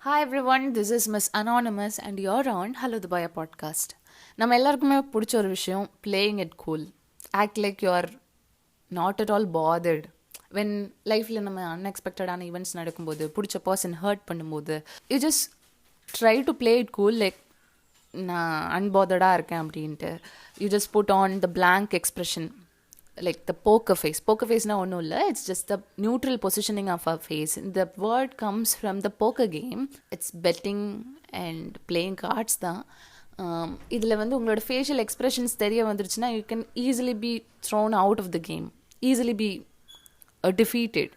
Hi everyone, this is Miss Anonymous and you're on Hello Dubai podcast. நம்ம எல்லாருக்குமே பிடிச்ச ஒரு விஷயம் playing it cool. Act like you're not at all bothered. When லைஃப்பில் நம்ம அன்எக்ஸ்பெக்டடான events நடக்கும்போது பிடிச்ச பர்சன் ஹர்ட் பண்ணும்போது you just try to play it cool like நான் அன்பாதர்டாக இருக்கேன் அப்படின்ட்டு. You just put on the blank expression. Like the poker face. Poker face na onnu illa. It's just the neutral positioning of our face. The word comes from the poker game. It's betting and playing cards da. இதில் வந்து உங்களோட facial expressions தெரிய வந்துருச்சுன்னா you can easily be thrown out of the game. Easily be defeated.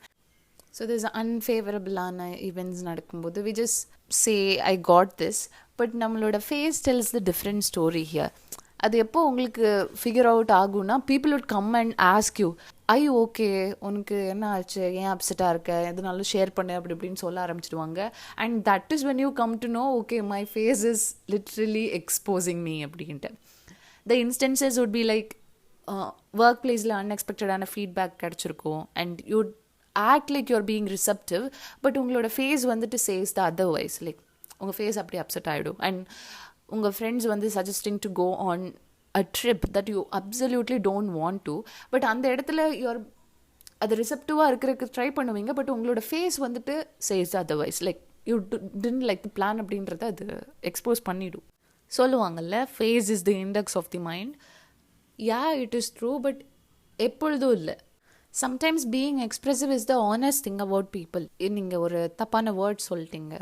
So there's unfavorableான events நடக்கும்போது we just say I got this. But நம்மளோட face tells the different story here. அது எப்போ உங்களுக்கு ஃபிகர் அவுட் ஆகும்னா people would come and ask you I okay உனக்கு என்ன ஆச்சு ஏன் அப்செட்டாக இருக்க எதுனாலும் ஷேர் பண்ணு அப்படி இப்படின்னு சொல்ல ஆரம்பிச்சிடுவாங்க. And that is when you come to know okay my face is literally exposing me அப்படின்ட்டு. The instances would be like work பிளேஸில் அன்எக்ஸ்பெக்டடான ஃபீட்பேக் கிடச்சிருக்கும் and you act like you're being receptive. But உங்களோட ஃபேஸ் வந்துட்டு says the otherwise like உங்கள் face அப்படி upset ஆகிடும். And உங்கள் ஃப்ரெண்ட்ஸ் வந்து suggesting to go on a trip that you absolutely don't want to. But அந்த இடத்துல யூஆர் அது ரிசப்டிவாக இருக்கிறதுக்கு ட்ரை பண்ணுவீங்க. பட் உங்களோட ஃபேஸ் வந்துட்டு says otherwise like you didn't like the plan அப்படின்றத அது எக்ஸ்போஸ் பண்ணிவிடும். சொல்லுவாங்கல்ல face is the index of the mind. Yeah it is true but எப்பொழுதும் இல்லை. Sometimes being expressive is the honest thing about people. நீங்கள் ஒரு தப்பான வேர்ட் சொல்லிட்டீங்க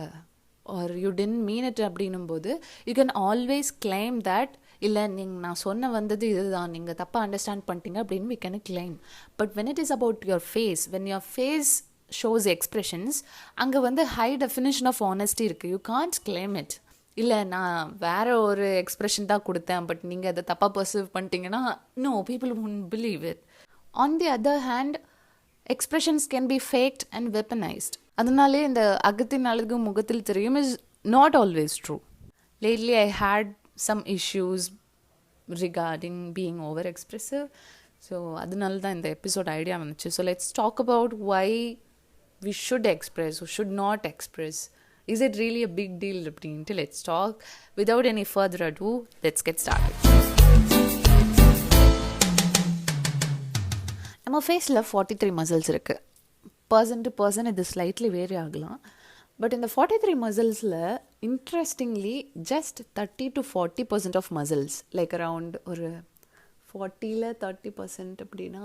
or you didn't mean it அப்படின்னும் போது you can always claim that இல்லை நான் சொன்ன வந்தது இதுதான் நீங்கள் தப்பாக அண்டர்ஸ்டாண்ட் பண்ணிட்டீங்க அப்படின்னு we can claim. But when it is about your face, when your face shows expressions, அங்கே வந்து ஹை டெஃபினிஷன் ஆஃப் ஆனஸ்டி இருக்குது. You can't claim it. இல்லை நான் வேறு ஒரு எக்ஸ்ப்ரெஷன் தான் கொடுத்தேன் பட் நீங்கள் அதை தப்பாக பர்சீவ் பண்ணிட்டீங்கன்னா no people won't believe it. On the other hand, expressions can be faked and weaponized. அதனாலே இந்த அகத்தின் அழகு முகத்தில் தெரியும் is not always true. Lately I had some issues regarding being over expressive. So அதனால தான் இந்த எபிசோட் ஐடியா வந்துச்சு. So let's talk about why we should express or should not express. Is it really a big deal அப்படின்ட்டு let's talk. Without any further ado, let's get started. நம்ம ஃபேஸில் 43 muscles இருக்குது. Person to person இது slightly vary ஆகலாம். But இந்த 43 மசில்ஸில் interestingly just 30 to 40% of muscles like around ஒரு 40ல் 30% அப்படின்னா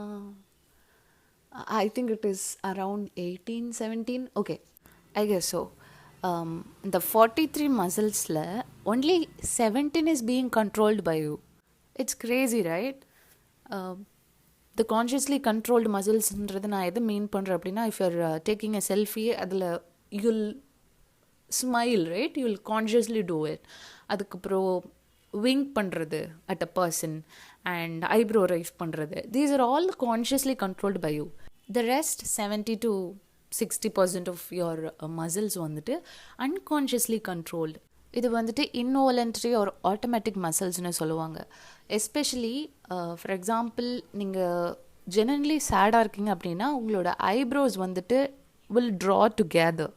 I think it is around 18-17 okay I guess so. இந்த 43 மசில்ஸில் only 17 is being controlled by you. It's crazy right? The consciously controlled மசில்ஸ்ன்றது நான் எதை மீன் பண்ணுறேன் அப்படின்னா if you're taking a selfie அதில் you'll smile right, you'll consciously do it. அதுக்கப்புறம் wink பண்ணுறது at a person and eyebrow raise பண்ணுறது, these are all consciously controlled by you. The rest 70 to 60% of your muscles வந்துட்டு unconsciously controlled. இது வந்துட்டு involuntary ஒரு automatic மசில்ஸ்னு சொல்லுவாங்க. Especially for example நீங்கள் ஜெனரலி சேடாக இருக்கீங்க அப்படின்னா உங்களோட ஐப்ரோஸ் வந்துட்டு will draw together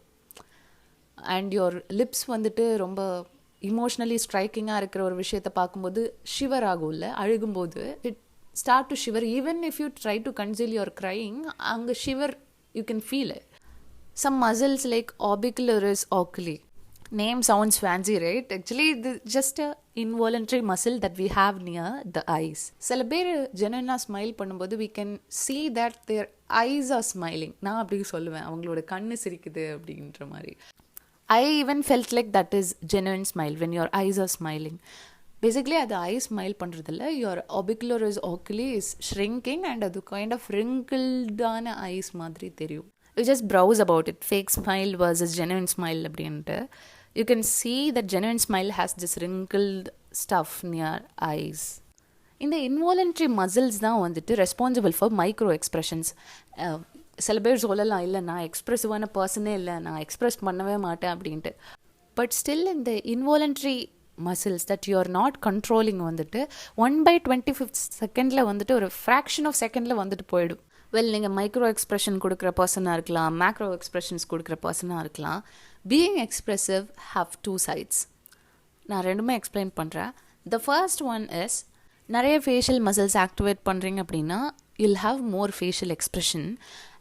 and your lips வந்துட்டு ரொம்ப இமோஷ்னலி ஸ்ட்ரைக்கிங்காக இருக்கிற ஒரு விஷயத்தை பார்க்கும்போது ஷிவர் ஆகும்ல, அழுகும்போது it start to shiver. Even if you try to conceal your crying, அங்கே shiver you can feel it. Some muscles like orbicularis oculi. Name sounds fancy, right? Actually, it's just a involuntary muscle that we have near the eyes. சில பேர் ஜெனுவனாக smile பண்ணும்போது we can see that their eyes are smiling. நான் அப்படி சொல்லுவேன், அவங்களோட கண்ணு சிரிக்குது அப்படின்ற மாதிரி. I even felt like that is genuine smile when your eyes are smiling. Basically அது ஐ ஸ்மைல் பண்ணுறதில்ல, your orbicularis oculi is shrinking and அது kind of wrinkledஆன ஐஸ் மாதிரி தெரியும். You just browse about it, fake smile versus genuine smile அப்படின்ட்டு. You can see that genuine smile has this wrinkled stuff near eyes. இந்த involuntary muscles தான் வந்துட்டு responsible for micro expressions. சில பேர் சொல்லலாம் இல்லை நான் எக்ஸ்ப்ரெசிவான பர்சனே இல்லை, நான் எக்ஸ்ப்ரெஸ் பண்ணவே மாட்டேன் அப்படின்ட்டு. பட் ஸ்டில் இந்த involuntary muscles that you are not controlling வந்துட்டு 1/25 செகண்டில் வந்துட்டு ஒரு ஃப்ராக்ஷன் ஆஃப் செகண்டில் வந்துட்டு போயிடும். வெல் நீங்கள் மைக்ரோ எக்ஸ்ப்ரெஷன் கொடுக்குற பர்சனாக இருக்கலாம், மேக்ரோ எக்ஸ்ப்ரெஷன்ஸ் கொடுக்குற பர்சனாக இருக்கலாம். Being expressive have two sides. நான் ரெண்டுமே எக்ஸ்பிளைன் பண்ணுறேன். த ஃபர்ஸ்ட் ஒன் இஸ், நிறைய ஃபேஷியல் மசில்ஸ் ஆக்டிவேட் பண்ணுறீங்க அப்படின்னா you'll have more facial expression,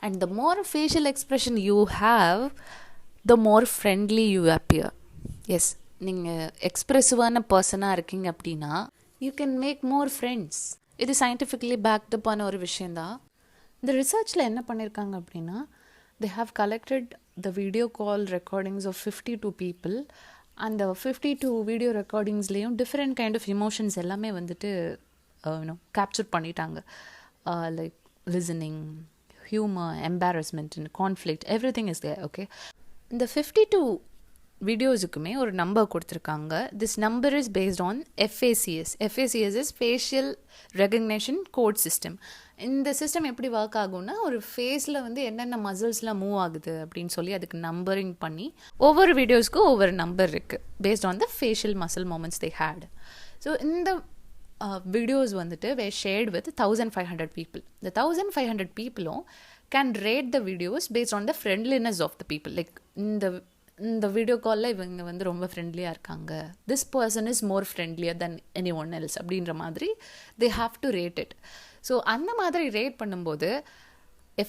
and the more facial expression you have, the more friendly you appear. Yes, நீங்கள் எக்ஸ்ப்ரெசிவான பர்சனாக இருக்கீங்க அப்படின்னா you can make more friends. இது சயின்டிஃபிக்கலி பேக்ட் அப்பான ஒரு விஷயந்தான். இந்த ரிசர்ச்சில் என்ன பண்ணியிருக்காங்க அப்படின்னா, they have collected the video call recordings of 52 people. அந்த 52 வீடியோ ரெக்கார்டிங்ஸ்லேயும் டிஃப்ரெண்ட் கைண்ட் ஆஃப் இமோஷன்ஸ் எல்லாமே வந்துட்டு கேப்சர் பண்ணிட்டாங்க. Like listening, humour, embarrassment and conflict, everything is there. Okay, இந்த 52 வீடியோஸுக்குமே ஒரு நம்பர் கொடுத்துருக்காங்க. This number is based on FACS. FACS is facial recognition code system. இந்த சிஸ்டம் எப்படி ஒர்க் ஆகும்னா, ஒரு ஃபேஸில் வந்து என்னென்ன மசில்ஸ்லாம் மூவ் ஆகுது அப்படின்னு சொல்லி அதுக்கு நம்பரிங் பண்ணி ஒவ்வொரு வீடியோஸ்க்கும் ஒவ்வொரு நம்பர் இருக்குது based on the facial muscle movements they had. So இந்த வீடியோஸ் வந்துட்டு were shared with 1500 people. The 1500 peopleம் can rate the videos based on the friendliness of the people. Like இந்த வீடியோ காலில் இவங்க வந்து ரொம்ப ஃப்ரெண்ட்லியாக இருக்காங்க, this person is more friendlier than anyone else அப்படின்ற மாதிரி they have to rate it. So அந்த மாதிரி ரேட் பண்ணும்போது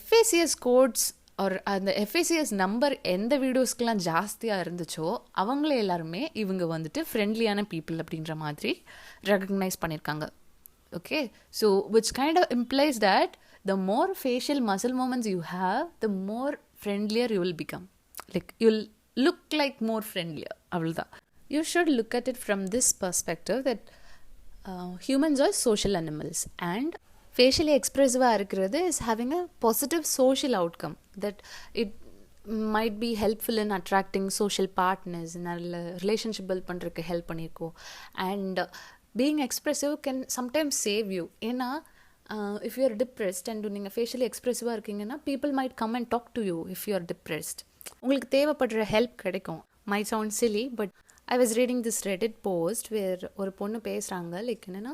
FACS கோட்ஸ் ஒரு அந்த FACS நம்பர் எந்த வீடியோஸ்க்கெலாம் ஜாஸ்தியாக இருந்துச்சோ அவங்களே எல்லாருமே இவங்க வந்துட்டு ஃப்ரெண்ட்லியான பீப்புள் அப்படின்ற மாதிரி ரெகக்னைஸ் பண்ணியிருக்காங்க. Okay, so which kind of implies that the more facial muscle movements you have, the more friendlier you will become. Like you'll look like more friendlier. Avulda. You should look at it from this perspective that humans are social animals, and facially expressive இருக்கிறது is having a positive social outcome, that it might be helpful in attracting social partners, நல்ல relationship build பண்ணுறதுக்கு help பண்ணியிருக்கோம். And being expressive can sometimes save you. ஏன்னா if you are depressed and நீங்கள் ஃபேஷியலி எக்ஸ்ப்ரெசிவாக இருக்கீங்கன்னா people might come and talk to you if you are depressed. உங்களுக்கு தேவைப்படுற help கிடைக்கும். might sound silly, but I was reading this Reddit post where ஒரு பொண்ணு பேசுகிறாங்க. Like என்னென்னா,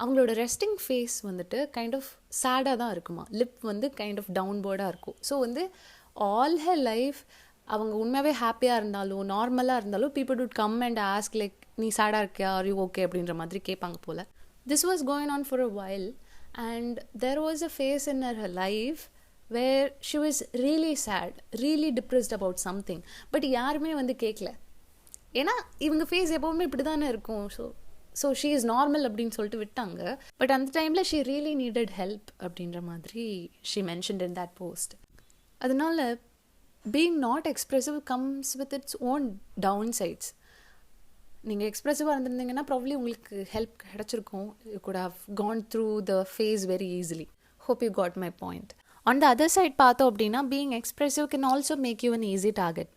அவங்களோட ரெஸ்டிங் ஃபேஸ் வந்துட்டு கைண்ட் ஆஃப் சேடாக தான் இருக்குமா, லிப் வந்து கைண்ட் ஆஃப் டவுன்போர்டாக இருக்கும். ஸோ வந்து ஆல் ஹர் லைஃப் அவங்க உண்மையாகவே ஹாப்பியாக இருந்தாலும் நார்மலாக இருந்தாலும் people would come and ask like, நீ சேடாக இருக்கியா, ஆர் யூ ஓகே அப்படின்ற மாதிரி கேட்பாங்க போல். This was going on for a while. And there was a phase in her life where she was really sad, really depressed about something. But யாருமே வந்து கேட்கல. ஏன்னா இவங்க ஃபேஸ் எப்போவுமே இப்படி தானே இருக்கும். ஸோ ஷீ இஸ் நார்மல் அப்படின்னு சொல்லிட்டு விட்டாங்க. பட் அந்த டைமில் ஷீ ரியலி நீடட் ஹெல்ப் அப்படின்ற மாதிரி she mentioned in that post. அதனால being not expressive comes with its own downsides. நீங்கள் எக்ஸ்ப்ரெசிவாக இருந்திருந்தீங்கன்னா ப்ராப்ளி உங்களுக்கு ஹெல்ப் கிடச்சிருக்கும். You could have gone through the face very easily. Hope you got my point. On the other side பார்த்தோம் அப்படின்னா, being expressive can also make you an easy target.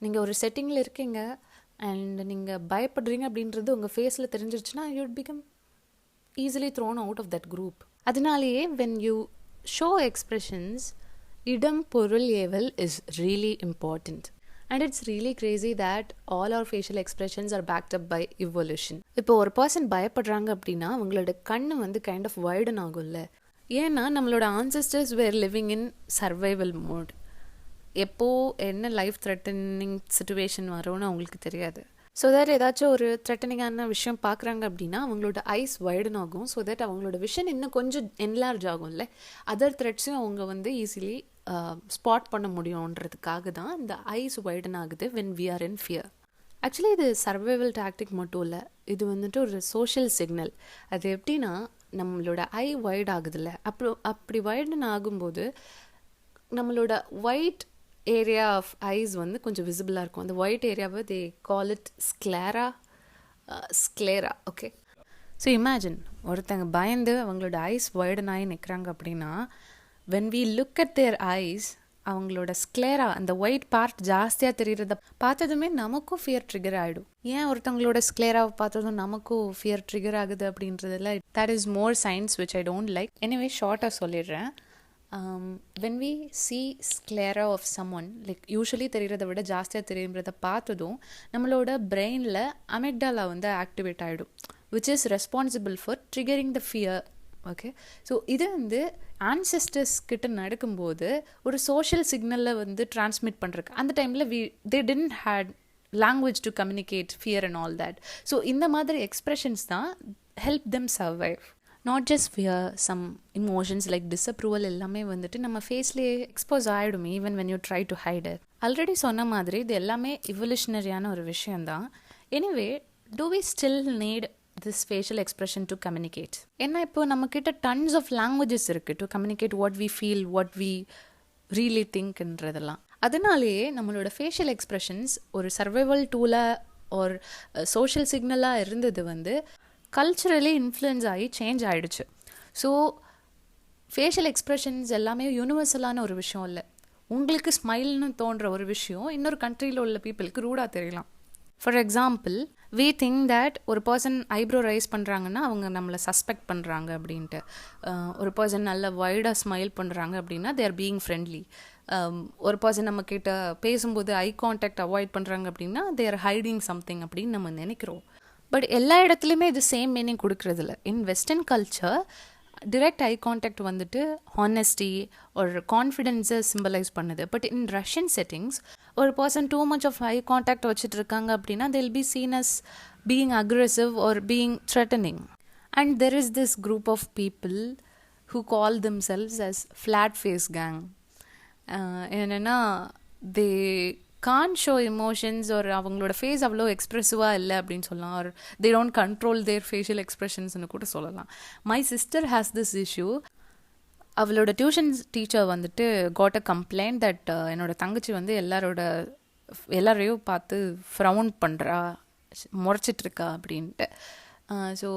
நீங்கள் ஒரு செட்டிங்கில் இருக்கீங்க அண்ட் நீங்கள் பயப்படுறீங்க அப்படின்றது உங்கள் ஃபேஸில் தெரிஞ்சிருச்சுன்னா you would become easily thrown out of that group. அதனாலேயே when you show expressions, இடம் பொருள் ஏவல் is really important. And it's really crazy that all our facial expressions are backed up by evolution. இப்போ ஒரு பர்சன் பயப்படுறாங்க அப்படின்னா அவங்களோட கண்ணு வந்து கைண்ட் ஆஃப் வைடன் ஆகும்ல. ஏன்னா நம்மளோட ancestors were living in survival mode. எப்போ என்ன லைஃப் த்ரெட்டனிங் சுச்சுவேஷன் வரும்னு அவங்களுக்கு தெரியாது. ஸோ தட் ஏதாச்சும் ஒரு த்ரெட்டனிங்கான விஷயம் பார்க்குறாங்க அப்படின்னா அவங்களோட ஐஸ் வைடன் ஆகும். ஸோ தட் அவங்களோட விஷன் இன்னும் கொஞ்சம் என்லார்ஜ் ஆகும்ல. அதர் த்ரெட்ஸையும் அவங்க வந்து ஈஸிலி ஸ்பாட் பண்ண முடியுன்றதுக்காக தான் இந்த ஐஸ் வைடன் ஆகுது when we are in fear. Actually இது சர்வைவல் டாக்டிக் மட்டும் இல்லை, இது வந்துட்டு ஒரு சோஷியல் சிக்னல். அது எப்படின்னா, நம்மளோட ஐ வைட் ஆகுதுல்ல, அப்படி வைடன் ஆகும்போது நம்மளோட ஒயிட் ஏரியா ஆஃப் ஐஸ் வந்து கொஞ்சம் விசிபிளாக இருக்கும். அந்த ஒயிட் ஏரியாவை they call it sclera. Okay, so imagine ஒருத்தங்க பயந்து அவங்களோட ஐஸ் வைடன் ஆகி நிற்கிறாங்க அப்படின்னா, when we look at their eyes, அவங்களோட ஸ்க்ளேரா அந்த ஒயிட் பார்ட் ஜாஸ்தியாக தெரிகிறத பார்த்ததுமே நமக்கும் ஃபியர் ட்ரிகர் ஆகிடும். ஏன் ஒருத்தவங்களோட ஸ்க்ளேராவை பார்த்ததும் நமக்கும் ஃபியர் ட்ரிகர் ஆகுது அப்படின்றதில் that is more science which I don't like. Anyway ஷார்ட்டாக சொல்லிடுறேன். when we see sclera of someone, like usually தெரிகிறத விட ஜாஸ்தியாக தெரியுறத பார்த்ததும் நம்மளோட பிரெயினில் அமெக்டாலா வந்து ஆக்டிவேட் ஆகிடும், which is responsible for triggering the fear. Okay, so இது வந்து ஆன்செஸ்டர்ஸ் கிட்ட நடக்கும்போது ஒரு சோஷியல் சிக்னலில் வந்து டிரான்ஸ்மிட் பண்ணுறக்கு அந்த டைமில் they tend had language to communicate fear and all that. So இந்த மாதிரி எக்ஸ்ப்ரெஷன்ஸ் தான் help them survive. Not just fear, some emotions like disapproval எல்லாமே வந்துட்டு நம்ம ஃபேஸ்லேயே எக்ஸ்போஸ் ஆகிடும் even when you try to hide it. Already சொன்ன மாதிரி இது எல்லாமே இவல்யூஷனரியான ஒரு விஷயந்தான். Anyway, do we still need this facial expression to communicate? ஏன்னா இப்போ நம்மக்கிட்ட டன்ஸ் ஆஃப் லாங்குவேஜஸ் இருக்குது to communicate what we feel, what we really திங்க்ன்றதெல்லாம். அதனாலேயே நம்மளோட ஃபேஷியல் எக்ஸ்ப்ரெஷன்ஸ் ஒரு சர்வைவல் டூலாக ஒரு சோஷியல் சிக்னலாக இருந்தது வந்து கல்ச்சுரலி இன்ஃப்ளூயன்ஸ் ஆகி சேஞ்ச் ஆகிடுச்சு. ஸோ ஃபேஷியல் எக்ஸ்ப்ரெஷன்ஸ் எல்லாமே யூனிவர்சலான ஒரு விஷயம் இல்லை. உங்களுக்கு ஸ்மைல்னு தோன்ற ஒரு விஷயம் இன்னொரு கண்ட்ரியில் உள்ள பீப்புளுக்கு ரூடாக தெரியலாம். For example, we think that ஒரு பர்சன் ஐப்ரோ ரைஸ் பண்ணுறாங்கன்னா அவங்க நம்மளை சஸ்பெக்ட் பண்ணுறாங்க அப்படின்ட்டு. ஒரு பர்சன் நல்ல வைடாக ஸ்மைல் பண்ணுறாங்க அப்படின்னா they are being friendly. ஒரு பர்சன் நம்மக்கிட்ட பேசும்போது ஐ கான்டாக்ட் அவாய்ட் பண்ணுறாங்க அப்படின்னா they are hiding something அப்படின்னு நம்ம நினைக்கிறோம். பட் எல்லா இடத்துலையுமே இது சேம் மீனிங் கொடுக்குறதில்ல. In western culture direct eye contact வந்துட்டு ஹானஸ்டி ஒரு கான்ஃபிடென்ஸை சிம்பலைஸ் பண்ணுது. பட் இன் ரஷ்யன் செட்டிங்ஸ் ஒரு person too much of eye contact வச்சுட்டு இருக்காங்க அப்படின்னா they'll be seen as being aggressive or being threatening. And there is this group of people who call themselves as flat face gang. என்னென்னா they can't show emotions or அவங்களோட face அவ்வளோ எக்ஸ்ப்ரெசிவாக இல்லை அப்படின்னு சொல்லலாம். or they don't control their facial expressionsன்னு கூட சொல்லலாம். my sister has this issue. அவளோட tuition teacher வந்துட்டு got a complaint that என்னோட தங்கச்சி வந்து எல்லாரையும் பார்த்து ஃப்ரவுன் பண்ணுறா, முறைச்சிட்ருக்கா அப்படின்ட்டு. So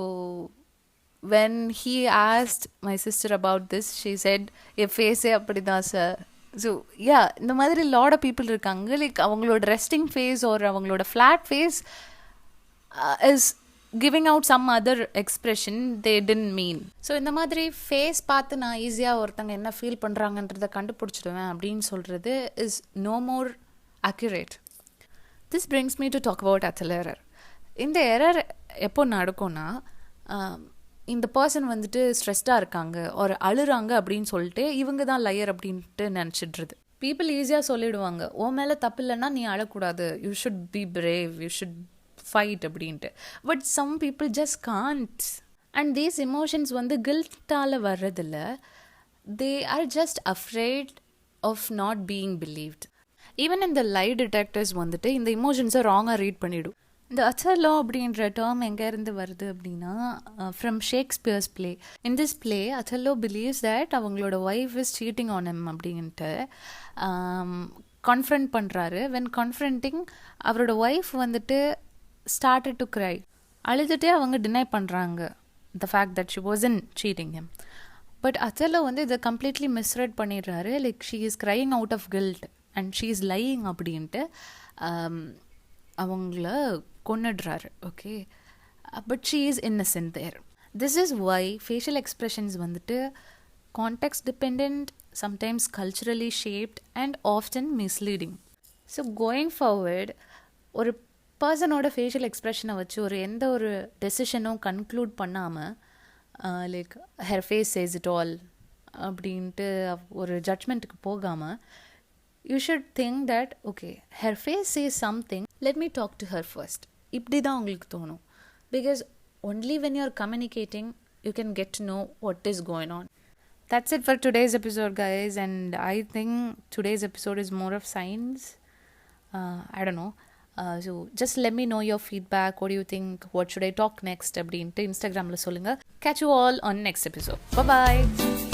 when he asked my sister about this, she said என் ஃபேஸே அப்படி தான் சார். ஸோ இந்த மாதிரி லாட் ஆஃப் பீப்புள் இருக்காங்க. லைக் அவங்களோட ரெஸ்டிங் ஃபேஸ் ஒரு அவங்களோட flat face is giving out some other expression they didn't mean. So இந்த மாதிரி ஃபேஸ் பார்த்து நான் ஈஸியாக ஒருத்தங்க என்ன ஃபீல் பண்ணுறாங்கன்றதை கண்டுபிடிச்சிடுவேன் அப்படின்னு சொல்கிறது is no more accurate. This brings me to talk about othello error. இந்த எரர் எப்போ நடக்கும்னா, இந்த பர்சன் வந்துட்டு ஸ்ட்ரெஸ்டாக இருக்காங்க ஒரு அழுறாங்க அப்படின்னு சொல்லிட்டு இவங்க தான் லயர் அப்படின்ட்டு நினச்சிட்றது. பீப்புள் ஈஸியாக சொல்லிடுவாங்க, ஓ மேலே தப்பு இல்லைன்னா நீ அழக்கூடாது, you should be brave, you should fight அப்படின்ட்டு. But some people just can't. And these emotions வந்து கில்ட்டால் வர்றதில்ல, they are just afraid of not being believed. Even இந்த லை டிடெக்டர்ஸ் வந்துட்டு இந்த எமோஷன்ஸை ராங்காக ரீட் பண்ணிவிடும். இந்த othello அப்படின்ற டேர்ம் எங்கேருந்து வருது அப்படின்னா from Shakespeare's play. In this play othello believes that அவங்களோட wife is cheating on him அப்படின்ட்டு கன்ஃப்ரண்ட் பண்ணுறாரு. வென் கன்ஃப்ரண்டிங் அவரோட ஒய்ஃப் வந்துட்டு ஸ்டார்டட் டு க்ரை. அழுதுகிட்டே அவங்க டினை பண்ணுறாங்க the fact that she wasn't cheating him. But othello வந்து இதை கம்ப்ளீட்லி மிஸ்ரெட் பண்ணிடுறாரு. Like she is crying out of guilt and she is lying அப்படின்ட்டு அவங்கள கொன்னுடுறாரு. Okay, but she is innocent there. This is why facial expressions வந்துட்டு context depend, sometimes culturally shaped and often misleading. So going forward ஒரு பர்சனோட facial எக்ஸ்ப்ரெஷனை வச்சு எந்த ஒரு டெசிஷனும் கன்க்ளூட் பண்ணாமல் like her face says it all அப்படின்ட்டு ஒரு ஜட்மெண்ட்டுக்கு போகாமல் you should think that okay, her face says something, let me talk to her first. இப்படி தான் உங்களுக்கு தோணும். Because only when you're communicating you can get to know what is going on. That's it for today's episode, guys, and I think today's episode is more of science. I don't know. So just let me know your feedback. What do you think? What should I talk next? அப்படின்ட்டு இன்ஸ்டாகிராமில் சொல்லுங்கள். Catch you all on next episode. Bye bye.